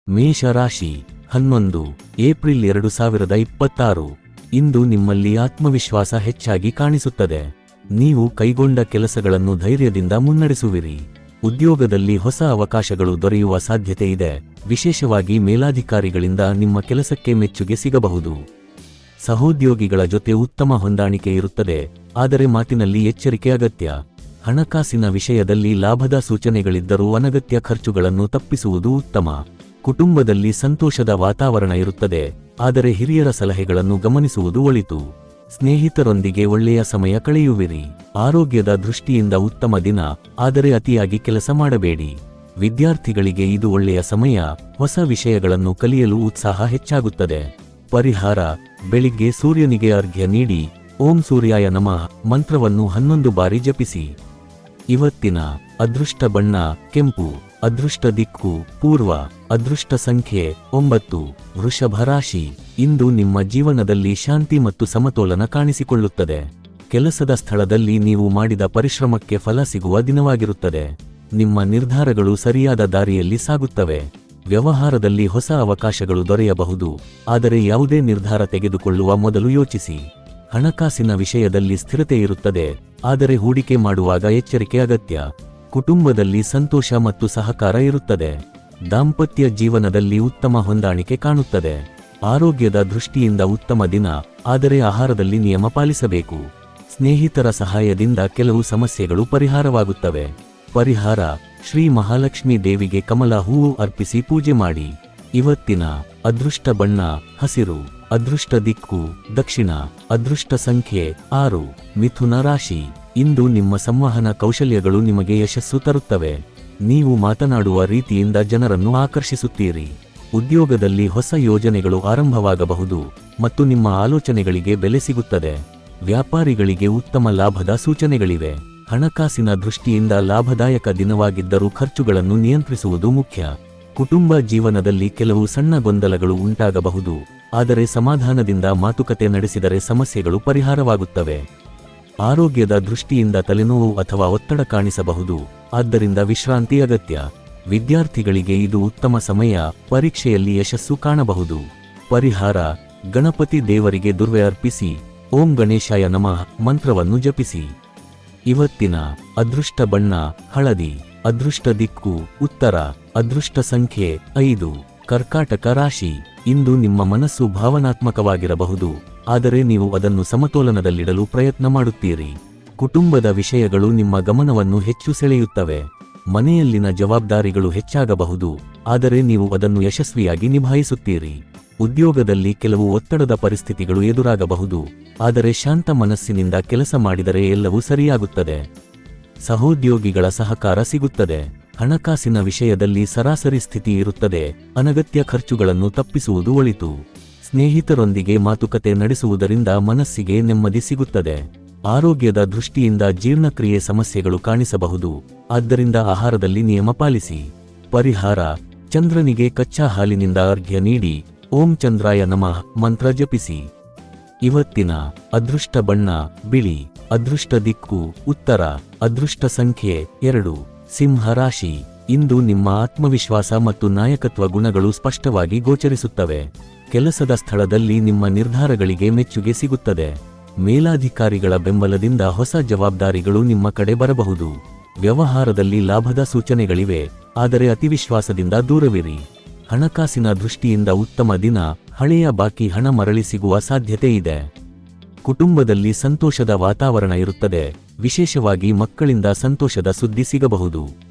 ಮೇಷರಾಶಿ 11 ಏಪ್ರಿಲ್ 2026. ಇಂದು ನಿಮ್ಮಲ್ಲಿ ಆತ್ಮವಿಶ್ವಾಸ ಹೆಚ್ಚಾಗಿ ಕಾಣಿಸುತ್ತದೆ. ನೀವು ಕೈಗೊಂಡ ಕೆಲಸಗಳನ್ನು ಧೈರ್ಯದಿಂದ ಮುನ್ನಡೆಸುವಿರಿ. ಉದ್ಯೋಗದಲ್ಲಿ ಹೊಸ ಅವಕಾಶಗಳು ದೊರೆಯುವ ಸಾಧ್ಯತೆ ಇದೆ. ವಿಶೇಷವಾಗಿ ಮೇಲಾಧಿಕಾರಿಗಳಿಂದ ನಿಮ್ಮ ಕೆಲಸಕ್ಕೆ ಮೆಚ್ಚುಗೆ ಸಿಗಬಹುದು. ಸಹೋದ್ಯೋಗಿಗಳ ಜೊತೆ ಉತ್ತಮ ಹೊಂದಾಣಿಕೆ ಇರುತ್ತದೆ, ಆದರೆ ಮಾತಿನಲ್ಲಿ ಎಚ್ಚರಿಕೆ ಅಗತ್ಯ. ಹಣಕಾಸಿನ ವಿಷಯದಲ್ಲಿ ಲಾಭದ ಸೂಚನೆಗಳಿದ್ದರೂ ಅನಗತ್ಯ ಖರ್ಚುಗಳನ್ನು ತಪ್ಪಿಸುವುದು ಉತ್ತಮ. ಕುಟುಂಬದಲ್ಲಿ ಸಂತೋಷದ ವಾತಾವರಣ ಇರುತ್ತದೆ, ಆದರೆ ಹಿರಿಯರ ಸಲಹೆಗಳನ್ನು ಗಮನಿಸುವುದು ಒಳಿತು. ಸ್ನೇಹಿತರೊಂದಿಗೆ ಒಳ್ಳೆಯ ಸಮಯ ಕಳೆಯುವಿರಿ. ಆರೋಗ್ಯದ ದೃಷ್ಟಿಯಿಂದ ಉತ್ತಮ ದಿನ, ಆದರೆ ಅತಿಯಾಗಿ ಕೆಲಸ ಮಾಡಬೇಡಿ. ವಿದ್ಯಾರ್ಥಿಗಳಿಗೆ ಇದು ಒಳ್ಳೆಯ ಸಮಯ. ಹೊಸ ವಿಷಯಗಳನ್ನು ಕಲಿಯಲು ಉತ್ಸಾಹ ಹೆಚ್ಚಾಗುತ್ತದೆ. ಪರಿಹಾರ: ಬೆಳಿಗ್ಗೆ ಸೂರ್ಯನಿಗೆ ಅರ್ಘ್ಯ ನೀಡಿ ಓಂ ಸೂರ್ಯಾಯ ನಮಃ ಮಂತ್ರವನ್ನು 11 ಬಾರಿ ಜಪಿಸಿ. ಇವತ್ತಿನ ಅದೃಷ್ಟ ಬಣ್ಣ ಕೆಂಪು. ಅದೃಷ್ಟ ದಿಕ್ಕು ಪೂರ್ವ. ಅದೃಷ್ಟ ಸಂಖ್ಯೆ 9. ವೃಷಭ ರಾಶಿ. ಇಂದು ನಿಮ್ಮ ಜೀವನದಲ್ಲಿ ಶಾಂತಿ ಮತ್ತು ಸಮತೋಲನ ಕಾಣಿಸಿಕೊಳ್ಳುತ್ತದೆ. ಕೆಲಸದ ಸ್ಥಳದಲ್ಲಿ ನೀವು ಮಾಡಿದ ಪರಿಶ್ರಮಕ್ಕೆ ಫಲ ಸಿಗುವ ದಿನವಾಗಿರುತ್ತದೆ. ನಿಮ್ಮ ನಿರ್ಧಾರಗಳು ಸರಿಯಾದ ದಾರಿಯಲ್ಲಿ ಸಾಗುತ್ತವೆ. ವ್ಯವಹಾರದಲ್ಲಿ ಹೊಸ ಅವಕಾಶಗಳು ದೊರೆಯಬಹುದು, ಆದರೆ ಯಾವುದೇ ನಿರ್ಧಾರ ತೆಗೆದುಕೊಳ್ಳುವ ಮೊದಲು ಯೋಚಿಸಿ. ಹಣಕಾಸಿನ ವಿಷಯದಲ್ಲಿ ಸ್ಥಿರತೆ ಇರುತ್ತದೆ, ಆದರೆ ಹೂಡಿಕೆ ಮಾಡುವಾಗ ಎಚ್ಚರಿಕೆ ಅಗತ್ಯ. ಕುಟುಂಬದಲ್ಲಿ ಸಂತೋಷ ಮತ್ತು ಸಹಕಾರ ಇರುತ್ತದೆ. ದಾಂಪತ್ಯ ಜೀವನದಲ್ಲಿ ಉತ್ತಮ ಹೊಂದಾಣಿಕೆ ಕಾಣುತ್ತದೆ. ಆರೋಗ್ಯದ ದೃಷ್ಟಿಯಿಂದ ಉತ್ತಮ ದಿನ, ಆದರೆ ಆಹಾರದಲ್ಲಿ ನಿಯಮ ಪಾಲಿಸಬೇಕು. ಸ್ನೇಹಿತರ ಸಹಾಯದಿಂದ ಕೆಲವು ಸಮಸ್ಯೆಗಳು ಪರಿಹಾರವಾಗುತ್ತವೆ. ಪರಿಹಾರ: ಶ್ರೀ ಮಹಾಲಕ್ಷ್ಮೀ ದೇವಿಗೆ ಕಮಲ ಹೂವು ಅರ್ಪಿಸಿ ಪೂಜೆ ಮಾಡಿ. ಇವತ್ತಿನ ಅದೃಷ್ಟ ಬಣ್ಣ ಹಸಿರು. ಅದೃಷ್ಟ ದಿಕ್ಕು ದಕ್ಷಿಣ. ಅದೃಷ್ಟ ಸಂಖ್ಯೆ 6. ಮಿಥುನ ರಾಶಿ. ಇಂದು ನಿಮ್ಮ ಸಂವಹನ ಕೌಶಲ್ಯಗಳು ನಿಮಗೆ ಯಶಸ್ಸು ತರುತ್ತವೆ. ನೀವು ಮಾತನಾಡುವ ರೀತಿಯಿಂದ ಜನರನ್ನು ಆಕರ್ಷಿಸುತ್ತೀರಿ. ಉದ್ಯೋಗದಲ್ಲಿ ಹೊಸ ಯೋಜನೆಗಳು ಆರಂಭವಾಗಬಹುದು ಮತ್ತು ನಿಮ್ಮ ಆಲೋಚನೆಗಳಿಗೆ ಬೆಲೆ ಸಿಗುತ್ತದೆ. ವ್ಯಾಪಾರಿಗಳಿಗೆ ಉತ್ತಮ ಲಾಭದ ಸೂಚನೆಗಳಿವೆ. ಹಣಕಾಸಿನ ದೃಷ್ಟಿಯಿಂದ ಲಾಭದಾಯಕ ದಿನವಾಗಿದ್ದರೂ ಖರ್ಚುಗಳನ್ನು ನಿಯಂತ್ರಿಸುವುದು ಮುಖ್ಯ. ಕುಟುಂಬ ಜೀವನದಲ್ಲಿ ಕೆಲವು ಸಣ್ಣ ಗೊಂದಲಗಳು ಉಂಟಾಗಬಹುದು, ಆದರೆ ಸಮಾಧಾನದಿಂದ ಮಾತುಕತೆ ನಡೆಸಿದರೆ ಸಮಸ್ಯೆಗಳು ಪರಿಹಾರವಾಗುತ್ತವೆ. ಆರೋಗ್ಯದ ದೃಷ್ಟಿಯಿಂದ ತಲೆನೋವು ಅಥವಾ ಒತ್ತಡ ಕಾಣಿಸಬಹುದು, ಆದ್ದರಿಂದ ವಿಶ್ರಾಂತಿ ಅಗತ್ಯ. ವಿದ್ಯಾರ್ಥಿಗಳಿಗೆ ಇದು ಉತ್ತಮ ಸಮಯ, ಪರೀಕ್ಷೆಯಲ್ಲಿ ಯಶಸ್ಸು ಕಾಣಬಹುದು. ಪರಿಹಾರ: ಗಣಪತಿ ದೇವರಿಗೆ ದುರ್ವೆ ಅರ್ಪಿಸಿ ಓಂ ಗಣೇಶಾಯ ನಮಃ ಮಂತ್ರವನ್ನು ಜಪಿಸಿ. ಇವತ್ತಿನ ಅದೃಷ್ಟ ಬಣ್ಣ ಹಳದಿ. ಅದೃಷ್ಟ ದಿಕ್ಕು ಉತ್ತರ. ಅದೃಷ್ಟ ಸಂಖ್ಯೆ 5. ಕರ್ಕಾಟಕ ರಾಶಿ. ಇಂದು ನಿಮ್ಮ ಮನಸ್ಸು ಭಾವನಾತ್ಮಕವಾಗಿರಬಹುದು, ಆದರೆ ನೀವು ಅದನ್ನು ಸಮತೋಲನದಲ್ಲಿಡಲು ಪ್ರಯತ್ನ ಮಾಡುತ್ತೀರಿ. ಕುಟುಂಬದ ವಿಷಯಗಳು ನಿಮ್ಮ ಗಮನವನ್ನು ಹೆಚ್ಚು ಸೆಳೆಯುತ್ತವೆ. ಮನೆಯಲ್ಲಿನ ಜವಾಬ್ದಾರಿಗಳು ಹೆಚ್ಚಾಗಬಹುದು, ಆದರೆ ನೀವು ಅದನ್ನು ಯಶಸ್ವಿಯಾಗಿ ನಿಭಾಯಿಸುತ್ತೀರಿ. ಉದ್ಯೋಗದಲ್ಲಿ ಕೆಲವು ಒತ್ತಡದ ಪರಿಸ್ಥಿತಿಗಳು ಎದುರಾಗಬಹುದು, ಆದರೆ ಶಾಂತ ಮನಸ್ಸಿನಿಂದ ಕೆಲಸ ಮಾಡಿದರೆ ಎಲ್ಲವೂ ಸರಿಯಾಗುತ್ತದೆ. ಸಹೋದ್ಯೋಗಿಗಳ ಸಹಕಾರ ಸಿಗುತ್ತದೆ. ಹಣಕಾಸಿನ ವಿಷಯದಲ್ಲಿ ಸರಾಸರಿ ಸ್ಥಿತಿ ಇರುತ್ತದೆ, ಅನಗತ್ಯ ಖರ್ಚುಗಳನ್ನು ತಪ್ಪಿಸುವುದು ಒಳಿತು. ಸ್ನೇಹಿತರೊಂದಿಗೆ ಮಾತುಕತೆ ನಡೆಸುವುದರಿಂದ ಮನಸ್ಸಿಗೆ ನೆಮ್ಮದಿ ಸಿಗುತ್ತದೆ. ಆರೋಗ್ಯದ ದೃಷ್ಟಿಯಿಂದ ಜೀರ್ಣಕ್ರಿಯೆ ಸಮಸ್ಯೆಗಳು ಕಾಣಿಸಬಹುದು, ಆದ್ದರಿಂದ ಆಹಾರದಲ್ಲಿ ನಿಯಮ ಪಾಲಿಸಿ. ಪರಿಹಾರ: ಚಂದ್ರನಿಗೆ ಕಚ್ಚಾ ಹಾಲಿನಿಂದ ಅರ್ಘ್ಯ ನೀಡಿ ಓಂ ಚಂದ್ರಾಯ ನಮಃ ಮಂತ್ರ ಜಪಿಸಿ. ಇವತ್ತಿನ ಅದೃಷ್ಟ ಬಣ್ಣ ಬಿಳಿ. ಅದೃಷ್ಟ ದಿಕ್ಕು ಉತ್ತರ. ಅದೃಷ್ಟ ಸಂಖ್ಯೆ 2. ಸಿಂಹ ರಾಶಿ. ಇಂದು ನಿಮ್ಮ ಆತ್ಮವಿಶ್ವಾಸ ಮತ್ತು ನಾಯಕತ್ವ ಗುಣಗಳು ಸ್ಪಷ್ಟವಾಗಿ ಗೋಚರಿಸುತ್ತವೆ. ಕೆಲಸದ ಸ್ಥಳದಲ್ಲಿ ನಿಮ್ಮ ನಿರ್ಧಾರಗಳಿಗೆ ಮೆಚ್ಚುಗೆ ಸಿಗುತ್ತದೆ. ಮೇಲಾಧಿಕಾರಿಗಳ ಬೆಂಬಲದಿಂದ ಹೊಸ ಜವಾಬ್ದಾರಿಗಳು ನಿಮ್ಮ ಕಡೆ ಬರಬಹುದು. ವ್ಯವಹಾರದಲ್ಲಿ ಲಾಭದ ಸೂಚನೆಗಳಿವೆ, ಆದರೆ ಅತಿವಿಶ್ವಾಸದಿಂದ ದೂರವಿರಿ. ಹಣಕಾಸಿನ ದೃಷ್ಟಿಯಿಂದ ಉತ್ತಮ ದಿನ, ಹಳೆಯ ಬಾಕಿ ಹಣ ಮರಳಿ ಸಿಗುವ ಸಾಧ್ಯತೆ ಇದೆ. ಕುಟುಂಬದಲ್ಲಿ ಸಂತೋಷದ ವಾತಾವರಣ ಇರುತ್ತದೆ, ವಿಶೇಷವಾಗಿ ಮಕ್ಕಳಿಂದ ಸಂತೋಷದ ಸುದ್ದಿ ಸಿಗಬಹುದು.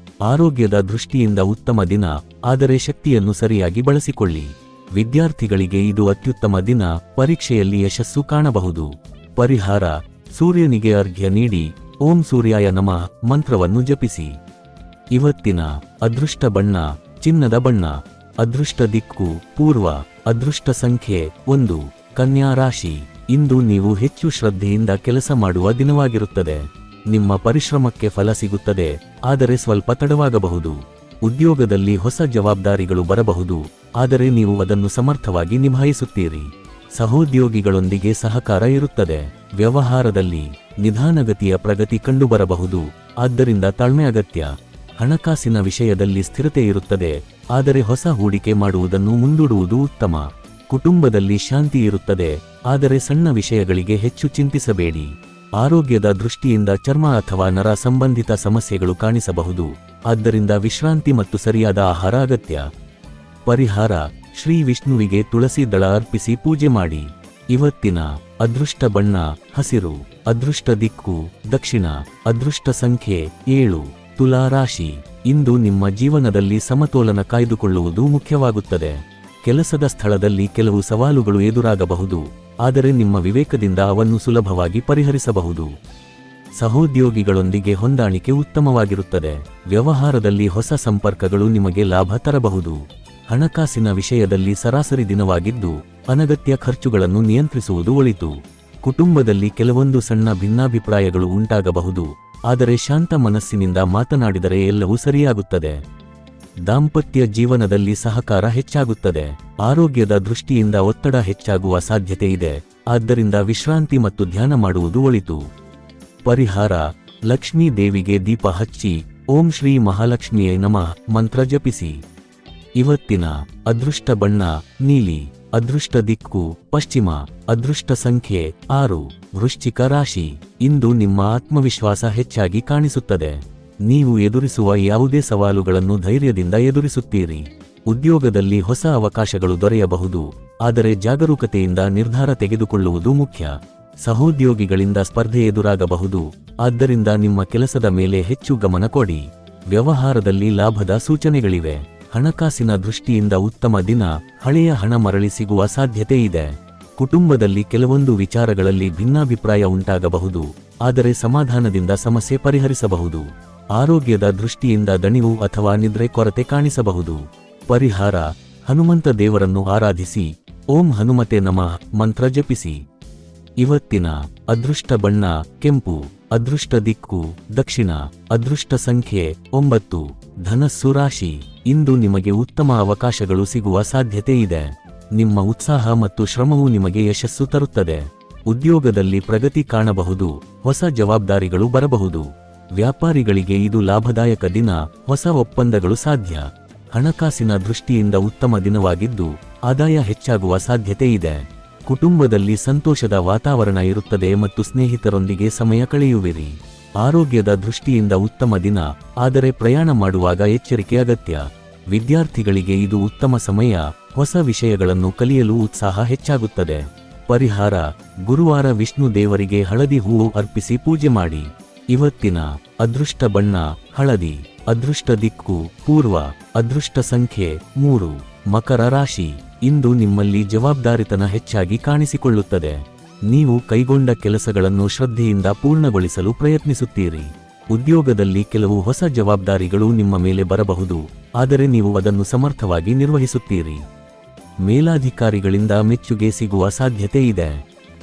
ಆರೋಗ್ಯದ ದೃಷ್ಟಿಯಿಂದ ಉತ್ತಮ ದಿನ, ಆದರೆ ಶಕ್ತಿಯನ್ನು ಸರಿಯಾಗಿ ಬಳಸಿಕೊಳ್ಳಿ. ವಿದ್ಯಾರ್ಥಿಗಳಿಗೆ ಇದು ಅತ್ಯುತ್ತಮ ದಿನ, ಪರೀಕ್ಷೆಯಲ್ಲಿ ಯಶಸ್ಸು ಕಾಣಬಹುದು. ಪರಿಹಾರ: ಸೂರ್ಯನಿಗೆ ಅರ್ಘ್ಯ ನೀಡಿ ಓಂ ಸೂರ್ಯಾಯ ನಮಃ ಮಂತ್ರವನ್ನು ಜಪಿಸಿ. ಇವತ್ತಿನ ಅದೃಷ್ಟ ಬಣ್ಣ ಚಿನ್ನದ ಬಣ್ಣ. ಅದೃಷ್ಟ ದಿಕ್ಕು ಪೂರ್ವ. ಅದೃಷ್ಟ ಸಂಖ್ಯೆ 1. ಕನ್ಯಾ ರಾಶಿ. ಇಂದು ನೀವು ಹೆಚ್ಚು ಶ್ರದ್ಧೆಯಿಂದ ಕೆಲಸ ಮಾಡುವ ದಿನವಾಗಿರುತ್ತದೆ. ನಿಮ್ಮ ಪರಿಶ್ರಮಕ್ಕೆ ಫಲ ಸಿಗುತ್ತದೆ, ಆದರೆ ಸ್ವಲ್ಪ ತಡವಾಗಬಹುದು. ಉದ್ಯೋಗದಲ್ಲಿ ಹೊಸ ಜವಾಬ್ದಾರಿಗಳು ಬರಬಹುದು, ಆದರೆ ನೀವು ಅದನ್ನು ಸಮರ್ಥವಾಗಿ ನಿಭಾಯಿಸುತ್ತೀರಿ. ಸಹೋದ್ಯೋಗಿಗಳೊಂದಿಗೆ ಸಹಕಾರ ಇರುತ್ತದೆ. ವ್ಯವಹಾರದಲ್ಲಿ ನಿಧಾನಗತಿಯ ಪ್ರಗತಿ ಕಂಡುಬರಬಹುದು, ಆದ್ದರಿಂದ ತಾಳ್ಮೆ ಅಗತ್ಯ. ಹಣಕಾಸಿನ ವಿಷಯದಲ್ಲಿ ಸ್ಥಿರತೆ ಇರುತ್ತದೆ, ಆದರೆ ಹೊಸ ಹೂಡಿಕೆ ಮಾಡುವುದನ್ನು ಮುಂದೂಡುವುದು ಉತ್ತಮ. ಕುಟುಂಬದಲ್ಲಿ ಶಾಂತಿ ಇರುತ್ತದೆ, ಆದರೆ ಸಣ್ಣ ವಿಷಯಗಳಿಗೆ ಹೆಚ್ಚು ಚಿಂತಿಸಬೇಡಿ. ಆರೋಗ್ಯದ ದೃಷ್ಟಿಯಿಂದ ಚರ್ಮ ಅಥವಾ ನರ ಸಂಬಂಧಿತ ಸಮಸ್ಯೆಗಳು ಕಾಣಿಸಬಹುದು, ಆದ್ದರಿಂದ ವಿಶ್ರಾಂತಿ ಮತ್ತು ಸರಿಯಾದ ಆಹಾರ ಅಗತ್ಯ. ಪರಿಹಾರ: ಶ್ರೀ ವಿಷ್ಣುವಿಗೆ ತುಳಸಿ ದಳ ಅರ್ಪಿಸಿ ಪೂಜೆ ಮಾಡಿ. ಇವತ್ತಿನ ಅದೃಷ್ಟ ಬಣ್ಣ ಹಸಿರು, ಅದೃಷ್ಟ ದಿಕ್ಕು ದಕ್ಷಿಣ, ಅದೃಷ್ಟ ಸಂಖ್ಯೆ 7. ತುಲಾ ರಾಶಿ. ಇಂದು ನಿಮ್ಮ ಜೀವನದಲ್ಲಿ ಸಮತೋಲನ ಕಾಯ್ದುಕೊಳ್ಳುವುದು ಮುಖ್ಯವಾಗುತ್ತದೆ. ಕೆಲಸದ ಸ್ಥಳದಲ್ಲಿ ಕೆಲವು ಸವಾಲುಗಳು ಎದುರಾಗಬಹುದು, ಆದರೆ ನಿಮ್ಮ ವಿವೇಕದಿಂದ ಅವನ್ನು ಸುಲಭವಾಗಿ ಪರಿಹರಿಸಬಹುದು. ಸಹೋದ್ಯೋಗಿಗಳೊಂದಿಗೆ ಹೊಂದಾಣಿಕೆ ಉತ್ತಮವಾಗಿರುತ್ತದೆ. ವ್ಯವಹಾರದಲ್ಲಿ ಹೊಸ ಸಂಪರ್ಕಗಳು ನಿಮಗೆ ಲಾಭ ತರಬಹುದು. ಹಣಕಾಸಿನ ವಿಷಯದಲ್ಲಿ ಸರಾಸರಿ ದಿನವಾಗಿದ್ದು, ಅನಗತ್ಯ ಖರ್ಚುಗಳನ್ನು ನಿಯಂತ್ರಿಸುವುದು ಒಳಿತು. ಕುಟುಂಬದಲ್ಲಿ ಕೆಲವೊಂದು ಸಣ್ಣ ಭಿನ್ನಾಭಿಪ್ರಾಯಗಳು ಉಂಟಾಗಬಹುದು, ಆದರೆ ಶಾಂತ ಮನಸ್ಸಿನಿಂದ ಮಾತನಾಡಿದರೆ ಎಲ್ಲವೂ ಸರಿಯಾಗುತ್ತದೆ. ದಾಂಪತ್ಯ ಜೀವನದಲ್ಲಿ ಸಹಕಾರ ಹೆಚ್ಚಾಗುತ್ತದೆ. ಆರೋಗ್ಯದ ದೃಷ್ಟಿಯಿಂದ ಒತ್ತಡ ಹೆಚ್ಚಾಗುವ ಸಾಧ್ಯತೆ ಇದೆ, ಆದ್ದರಿಂದ ವಿಶ್ರಾಂತಿ ಮತ್ತು ಧ್ಯಾನ ಮಾಡುವುದು ಒಳಿತು. ಪರಿಹಾರ: ಲಕ್ಷ್ಮೀ ದೇವಿಗೆ ದೀಪ ಹಚ್ಚಿ ಓಂ ಶ್ರೀ ಮಹಾಲಕ್ಷ್ಮಿಯೇ ನಮಃ ಮಂತ್ರ ಜಪಿಸಿ. ಇವತ್ತಿನ ಅದೃಷ್ಟ ಬಣ್ಣ ನೀಲಿ, ಅದೃಷ್ಟ ದಿಕ್ಕು ಪಶ್ಚಿಮ, ಅದೃಷ್ಟ ಸಂಖ್ಯೆ 6. ವೃಶ್ಚಿಕ ರಾಶಿ. ಇಂದು ನಿಮ್ಮ ಆತ್ಮವಿಶ್ವಾಸ ಹೆಚ್ಚಾಗಿ ಕಾಣಿಸುತ್ತದೆ. ನೀವು ಎದುರಿಸುವ ಯಾವುದೇ ಸವಾಲುಗಳನ್ನು ಧೈರ್ಯದಿಂದ ಎದುರಿಸುತ್ತೀರಿ. ಉದ್ಯೋಗದಲ್ಲಿ ಹೊಸ ಅವಕಾಶಗಳು ದೊರೆಯಬಹುದು, ಆದರೆ ಜಾಗರೂಕತೆಯಿಂದ ನಿರ್ಧಾರ ತೆಗೆದುಕೊಳ್ಳುವುದು ಮುಖ್ಯ. ಸಹೋದ್ಯೋಗಿಗಳಿಂದ ಸ್ಪರ್ಧೆ ಎದುರಾಗಬಹುದು, ಆದ್ದರಿಂದ ನಿಮ್ಮ ಕೆಲಸದ ಮೇಲೆ ಹೆಚ್ಚು ಗಮನ ಕೊಡಿ. ವ್ಯವಹಾರದಲ್ಲಿ ಲಾಭದ ಸೂಚನೆಗಳಿವೆ. ಹಣಕಾಸಿನ ದೃಷ್ಟಿಯಿಂದ ಉತ್ತಮ ದಿನ, ಹಳೆಯ ಹಣ ಮರಳಿ ಸಿಗುವ ಸಾಧ್ಯತೆ ಇದೆ. ಕುಟುಂಬದಲ್ಲಿ ಕೆಲವೊಂದು ವಿಚಾರಗಳಲ್ಲಿ ಭಿನ್ನಾಭಿಪ್ರಾಯ ಉಂಟಾಗಬಹುದು, ಆದರೆ ಸಮಾಧಾನದಿಂದ ಸಮಸ್ಯೆ ಪರಿಹರಿಸಬಹುದು. ಆರೋಗ್ಯದ ದೃಷ್ಟಿಯಿಂದ ದಣಿವು ಅಥವಾ ನಿದ್ರೆ ಕೊರತೆ ಕಾಣಿಸಬಹುದು. ಪರಿಹಾರ: ಹನುಮಂತ ದೇವರನ್ನು ಆರಾಧಿಸಿ ಓಂ ಹನುಮತೆ ನಮಃ ಮಂತ್ರ ಜಪಿಸಿ. ಇವತ್ತಿನ ಅದೃಷ್ಟ ಬಣ್ಣ ಕೆಂಪು, ಅದೃಷ್ಟ ದಿಕ್ಕು ದಕ್ಷಿಣ, ಅದೃಷ್ಟ ಸಂಖ್ಯೆ 9. ಧನಸ್ಸು ರಾಶಿ. ಇಂದು ನಿಮಗೆ ಉತ್ತಮ ಅವಕಾಶಗಳು ಸಿಗುವ ಸಾಧ್ಯತೆ ಇದೆ. ನಿಮ್ಮ ಉತ್ಸಾಹ ಮತ್ತು ಶ್ರಮವು ನಿಮಗೆ ಯಶಸ್ಸು ತರುತ್ತದೆ. ಉದ್ಯೋಗದಲ್ಲಿ ಪ್ರಗತಿ ಕಾಣಬಹುದು, ಹೊಸ ಜವಾಬ್ದಾರಿಗಳು ಬರಬಹುದು. ವ್ಯಾಪಾರಿಗಳಿಗೆ ಇದು ಲಾಭದಾಯಕ ದಿನ, ಹೊಸ ಒಪ್ಪಂದಗಳು ಸಾಧ್ಯ. ಹಣಕಾಸಿನ ದೃಷ್ಟಿಯಿಂದ ಉತ್ತಮ ದಿನವಾಗಿದ್ದು, ಆದಾಯ ಹೆಚ್ಚಾಗುವ ಸಾಧ್ಯತೆ ಇದೆ. ಕುಟುಂಬದಲ್ಲಿ ಸಂತೋಷದ ವಾತಾವರಣ ಇರುತ್ತದೆ ಮತ್ತು ಸ್ನೇಹಿತರೊಂದಿಗೆ ಸಮಯ ಕಳೆಯುವಿರಿ. ಆರೋಗ್ಯದ ದೃಷ್ಟಿಯಿಂದ ಉತ್ತಮ ದಿನ, ಆದರೆ ಪ್ರಯಾಣ ಮಾಡುವಾಗ ಎಚ್ಚರಿಕೆ ಅಗತ್ಯ. ವಿದ್ಯಾರ್ಥಿಗಳಿಗೆ ಇದು ಉತ್ತಮ ಸಮಯ, ಹೊಸ ವಿಷಯಗಳನ್ನು ಕಲಿಯಲು ಉತ್ಸಾಹ ಹೆಚ್ಚಾಗುತ್ತದೆ. ಪರಿಹಾರ: ಗುರುವಾರ ವಿಷ್ಣು ದೇವರಿಗೆ ಹಳದಿ ಹೂವು ಅರ್ಪಿಸಿ ಪೂಜೆ ಮಾಡಿ. ಇವತ್ತಿನ ಅದೃಷ್ಟ ಬಣ್ಣ ಹಳದಿ, ಅದೃಷ್ಟ ದಿಕ್ಕು ಪೂರ್ವ, ಅದೃಷ್ಟ ಸಂಖ್ಯೆ 3. ಮಕರ ರಾಶಿ. ಇಂದು ನಿಮ್ಮಲ್ಲಿ ಜವಾಬ್ದಾರಿತನ ಹೆಚ್ಚಾಗಿ ಕಾಣಿಸಿಕೊಳ್ಳುತ್ತದೆ. ನೀವು ಕೈಗೊಂಡ ಕೆಲಸಗಳನ್ನು ಶ್ರದ್ಧೆಯಿಂದ ಪೂರ್ಣಗೊಳಿಸಲು ಪ್ರಯತ್ನಿಸುತ್ತೀರಿ. ಉದ್ಯೋಗದಲ್ಲಿ ಕೆಲವು ಹೊಸ ಜವಾಬ್ದಾರಿಗಳು ನಿಮ್ಮ ಮೇಲೆ ಬರಬಹುದು, ಆದರೆ ನೀವು ಅದನ್ನು ಸಮರ್ಥವಾಗಿ ನಿರ್ವಹಿಸುತ್ತೀರಿ. ಮೇಲಾಧಿಕಾರಿಗಳಿಂದ ಮೆಚ್ಚುಗೆ ಸಿಗುವ ಸಾಧ್ಯತೆ ಇದೆ.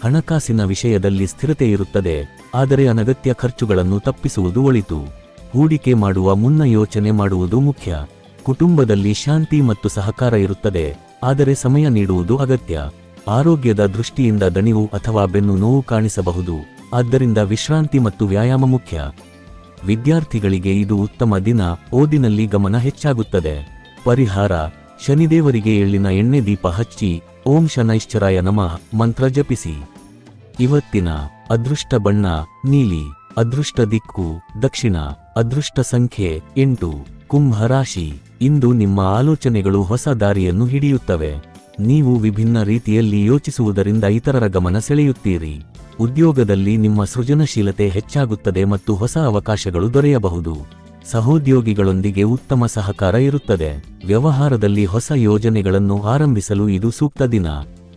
ಹಣಕಾಸಿನ ವಿಷಯದಲ್ಲಿ ಸ್ಥಿರತೆ ಇರುತ್ತದೆ, ಆದರೆ ಅನಗತ್ಯ ಖರ್ಚುಗಳನ್ನು ತಪ್ಪಿಸುವುದು ಒಳಿತು. ಹೂಡಿಕೆ ಮಾಡುವ ಮುನ್ನ ಯೋಚನೆ ಮಾಡುವುದು ಮುಖ್ಯ. ಕುಟುಂಬದಲ್ಲಿ ಶಾಂತಿ ಮತ್ತು ಸಹಕಾರ ಇರುತ್ತದೆ, ಆದರೆ ಸಮಯ ನೀಡುವುದು ಅಗತ್ಯ. ಆರೋಗ್ಯದ ದೃಷ್ಟಿಯಿಂದ ದಣಿವು ಅಥವಾ ಬೆನ್ನು ನೋವು ಕಾಣಿಸಬಹುದು, ಆದ್ದರಿಂದ ವಿಶ್ರಾಂತಿ ಮತ್ತು ವ್ಯಾಯಾಮ ಮುಖ್ಯ. ವಿದ್ಯಾರ್ಥಿಗಳಿಗೆ ಇದು ಉತ್ತಮ ದಿನ, ಓದಿನಲ್ಲಿ ಗಮನ ಹೆಚ್ಚಾಗುತ್ತದೆ. ಪರಿಹಾರ: ಶನಿದೇವರಿಗೆ ಎಳ್ಳಿನ ಎಣ್ಣೆ ದೀಪ ಹಚ್ಚಿ ಓಂ ಶನೈಶ್ಚರಾಯ ನಮಃ ಮಂತ್ರ ಜಪಿಸಿ. ಇವತ್ತಿನ ಅದೃಷ್ಟ ಬಣ್ಣ ನೀಲಿ, ಅದೃಷ್ಟ ದಿಕ್ಕು ದಕ್ಷಿಣ, ಅದೃಷ್ಟ ಸಂಖ್ಯೆ 8. ಕುಂಭ ರಾಶಿ. ಇಂದು ನಿಮ್ಮ ಆಲೋಚನೆಗಳು ಹೊಸ ದಾರಿಯನ್ನು ಹಿಡಿಯುತ್ತವೆ. ನೀವು ವಿಭಿನ್ನ ರೀತಿಯಲ್ಲಿ ಯೋಚಿಸುವುದರಿಂದ ಇತರರ ಗಮನ ಸೆಳೆಯುತ್ತೀರಿ. ಉದ್ಯೋಗದಲ್ಲಿ ನಿಮ್ಮ ಸೃಜನಶೀಲತೆ ಹೆಚ್ಚಾಗುತ್ತದೆ ಮತ್ತು ಹೊಸ ಅವಕಾಶಗಳು ದೊರೆಯಬಹುದು. ಸಹೋದ್ಯೋಗಿಗಳೊಂದಿಗೆ ಉತ್ತಮ ಸಹಕಾರ ಇರುತ್ತದೆ. ವ್ಯವಹಾರದಲ್ಲಿ ಹೊಸ ಯೋಜನೆಗಳನ್ನು ಆರಂಭಿಸಲು ಇದು ಸೂಕ್ತ ದಿನ.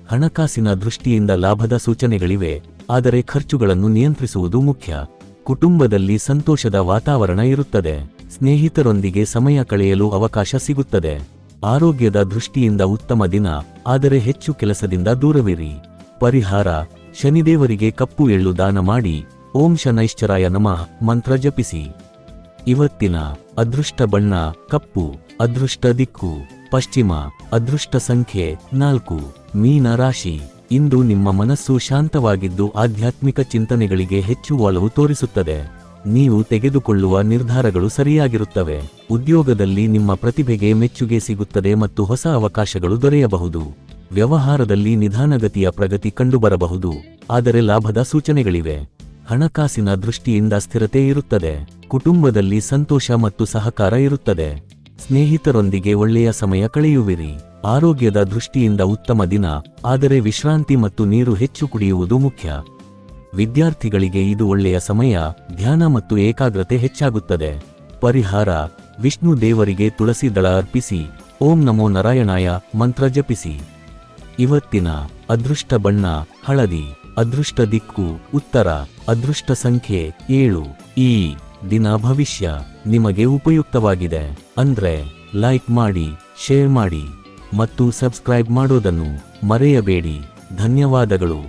ಹಣಕಾಸಿನ ದೃಷ್ಟಿಯಿಂದ ಲಾಭದ ಸೂಚನೆಗಳಿವೆ, ಆದರೆ ಖರ್ಚುಗಳನ್ನು ನಿಯಂತ್ರಿಸುವುದು ಮುಖ್ಯ. ಕುಟುಂಬದಲ್ಲಿ ಸಂತೋಷದ ವಾತಾವರಣ ಇರುತ್ತದೆ. ಸ್ನೇಹಿತರೊಂದಿಗೆ ಸಮಯ ಕಳೆಯಲು ಅವಕಾಶ ಸಿಗುತ್ತದೆ. ಆರೋಗ್ಯದ ದೃಷ್ಟಿಯಿಂದ ಉತ್ತಮ ದಿನ, ಆದರೆ ಹೆಚ್ಚು ಕೆಲಸದಿಂದ ದೂರವಿರಿ. ಪರಿಹಾರ: ಶನಿದೇವರಿಗೆ ಕಪ್ಪು ಎಳ್ಳು ದಾನ ಮಾಡಿ ಓಂ ಶನೈಶ್ಚರಾಯ ನಮಃ ಮಂತ್ರ ಜಪಿಸಿ. ಇವತ್ತಿನ ಅದೃಷ್ಟ ಬಣ್ಣ ಕಪ್ಪು, ಅದೃಷ್ಟ ದಿಕ್ಕು ಪಶ್ಚಿಮ, ಅದೃಷ್ಟ ಸಂಖ್ಯೆ 4. ಮೀನ ರಾಶಿ. ಇಂದು ನಿಮ್ಮ ಮನಸ್ಸು ಶಾಂತವಾಗಿದ್ದು ಆಧ್ಯಾತ್ಮಿಕ ಚಿಂತನೆಗಳಿಗೆ ಹೆಚ್ಚು ಒಲವು ತೋರಿಸುತ್ತದೆ. ನೀವು ತೆಗೆದುಕೊಳ್ಳುವ ನಿರ್ಧಾರಗಳು ಸರಿಯಾಗಿರುತ್ತವೆ. ಉದ್ಯೋಗದಲ್ಲಿ ನಿಮ್ಮ ಪ್ರತಿಭೆಗೆ ಮೆಚ್ಚುಗೆ ಸಿಗುತ್ತದೆ ಮತ್ತು ಹೊಸ ಅವಕಾಶಗಳು ದೊರೆಯಬಹುದು. ವ್ಯವಹಾರದಲ್ಲಿ ನಿಧಾನಗತಿಯ ಪ್ರಗತಿ ಕಂಡುಬರಬಹುದು, ಆದರೆ ಲಾಭದ ಸೂಚನೆಗಳಿವೆ. ಹಣಕಾಸಿನ ದೃಷ್ಟಿಯಿಂದ ಸ್ಥಿರತೆ ಇರುತ್ತದೆ. ಕುಟುಂಬದಲ್ಲಿ ಸಂತೋಷ ಮತ್ತು ಸಹಕಾರ ಇರುತ್ತದೆ. ಸ್ನೇಹಿತರೊಂದಿಗೆ ಒಳ್ಳೆಯ ಸಮಯ ಕಳೆಯುವಿರಿ. ಆರೋಗ್ಯದ ದೃಷ್ಟಿಯಿಂದ ಉತ್ತಮ ದಿನ, ಆದರೆ ವಿಶ್ರಾಂತಿ ಮತ್ತು ನೀರು ಹೆಚ್ಚು ಕುಡಿಯುವುದು ಮುಖ್ಯ. ವಿದ್ಯಾರ್ಥಿಗಳಿಗೆ ಇದು ಒಳ್ಳೆಯ ಸಮಯ, ಧ್ಯಾನ ಮತ್ತು ಏಕಾಗ್ರತೆ ಹೆಚ್ಚಾಗುತ್ತದೆ. ಪರಿಹಾರ: ವಿಷ್ಣು ದೇವರಿಗೆ ತುಳಸಿ ದಳ ಅರ್ಪಿಸಿ, ಓಂ ನಮೋ ನಾರಾಯಣಾಯ ಮಂತ್ರ ಜಪಿಸಿ. ಇವತ್ತಿನ ಅದೃಷ್ಟ ಬಣ್ಣ ಹಳದಿ. ಅದೃಷ್ಟ ದಿಕ್ಕು ಉತ್ತರ. ಅದೃಷ್ಟ ಸಂಖ್ಯೆ 7. ಈ ದಿನ ಭವಿಷ್ಯ ನಿಮಗೆ ಉಪಯುಕ್ತವಾಗಿದೆ ಅಂದ್ರೆ ಲೈಕ್ ಮಾಡಿ, ಶೇರ್ ಮಾಡಿ ಮತ್ತು ಸಬ್ಸ್ಕ್ರೈಬ್ ಮಾಡೋದನ್ನು ಮರೆಯಬೇಡಿ. ಧನ್ಯವಾದಗಳು.